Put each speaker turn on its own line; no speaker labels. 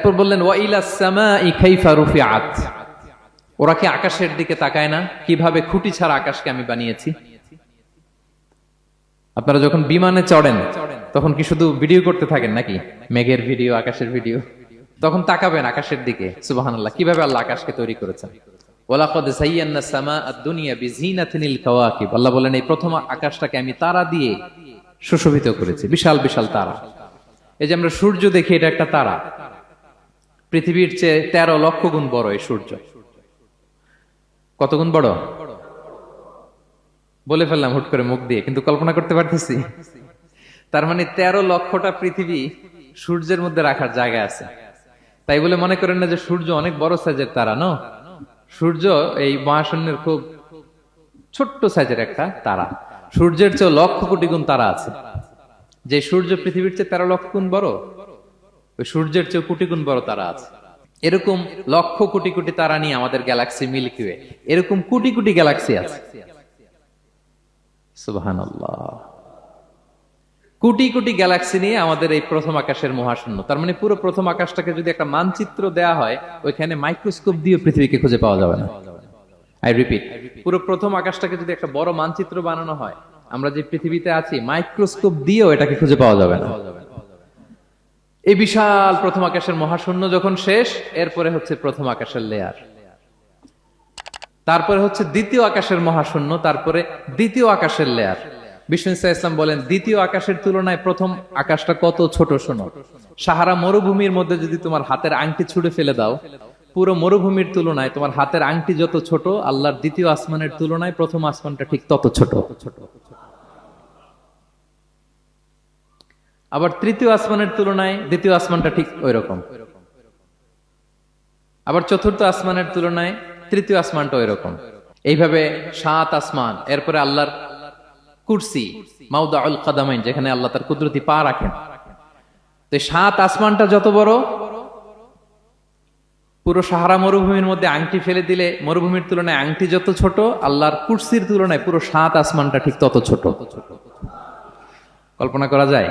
এরপর বললেন ওয়া ইলাস সামাই কাইফা রুফিআত, ওরা কি আকাশের দিকে তাকায় না কিভাবে খুঁটি ছাড়া আকাশকে আমি বানিয়েছি। আপনারা যখন বিমানে চড়েন তখন কি শুধু ভিডিও করতে থাকেন নাকি, মেঘের ভিডিও, আকাশের ভিডিও? তখন তাকাবেন আকাশের দিকে, সুবহানাল্লাহ, কিভাবে আল্লাহ আকাশকে তৈরি করেছেন। ওয়ালাকাদ যায়্যানা সামা আদ-দুনিয়া বিজিনাতিল কাওয়াকিব, আল্লাহ বলেন এই প্রথম আকাশটাকে আমি তারা দিয়ে সুশোভিত করেছি, বিশাল বিশাল তারা। এই যে আমরা সূর্য দেখি, এটা একটা তারা, পৃথিবীর চেয়ে 13 লক্ষ গুণ বড় এই সূর্য। কত গুণ বড় বলে ফেললাম হুট করে মুখ দিয়ে, কিন্তু কল্পনা করতে পারতেছি। তার মানে 13 লক্ষটা পৃথিবী সূর্যের মধ্যে রাখার জায়গা আছে। তাই বলে মনে করেন না যে সূর্য অনেক বড় সাইজের তারা, ন, সূর্য এই মহাশূন্যের খুব ছোট্ট সাইজের একটা তারা। সূর্যের চেয়ে লক্ষ কোটি গুণ তারা আছে। যে সূর্য পৃথিবীর চেয়ে 13 লক্ষ গুণ বড়, ওই সূর্যের চেয়ে কোটি গুণ বড় তারা আছে। এরকম লক্ষ কোটি কোটি তারা নিয়ে আমাদের গ্যালাক্সি মিল্কি ওয়ে, এরকম কোটি কোটি গ্যালাক্সি আছে। সুবহানাল্লাহ, কোটি কোটি গ্যালাক্সি নিয়ে আমাদের এই প্রথম আকাশের মহাশূন্য। তার মানে পুরো প্রথম আকাশটাকে যদি একটা মানচিত্র দেয়া হয়, ওইখানে মাইক্রোস্কোপ দিয়ে পৃথিবীকে খুঁজে পাওয়া যাবে না। আই রিপিট, পুরো প্রথম আকাশটাকে যদি একটা বড় মানচিত্র বানানো হয়, আমরা যে পৃথিবীতে আছি মাইক্রোস্কোপ দিয়েও এটাকে খুঁজে পাওয়া যাবে না। এই বিশাল প্রথম আকাশের মহাশূন্য যখন শেষ, এরপরে হচ্ছে প্রথম আকাশের লেয়ার, তারপরে হচ্ছে দ্বিতীয় আকাশের মহাশূন্য, তারপরে দ্বিতীয় আকাশের লেয়ার। বিষ্ণু ইসলাম বলেন দ্বিতীয় আকাশের তুলনায় প্রথম আকাশটা কত ছোট শোনো। সাহারা মরুভূমির মধ্যে যদি তোমার হাতের আংটি ছুঁড়ে ফেলে দাও, পুরো মরুভূমির তুলনায় তোমার হাতের আংটি যত ছোট, আল্লাহর দ্বিতীয় আসমানের তুলনায় প্রথম আসমানটা ঠিক তত ছোট। আবার তৃতীয় আসমানের তুলনায় দ্বিতীয় আসমানটা ঠিক ওই রকম। আবার চতুর্থ আসমানের তুলনায় তৃতীয় আসমানটা ওই রকম। এইভাবে 7 আসমান, এরপরে আল্লাহর কুরসি, মাউদাউল কাদামাইন, যেখানে আল্লাহ তার কুদরতি পা রাখেন। তো 7 আসমানটা যত বড়, পুরো সাহারা মরুভূমির মধ্যে আংটি ফেলে দিলে মরুভূমির তুলনায় আংটি যত ছোট, আল্লাহর কুরসির তুলনায় পুরো 7 আসমানটা ঠিক তত ছোট। কল্পনা করা যায়?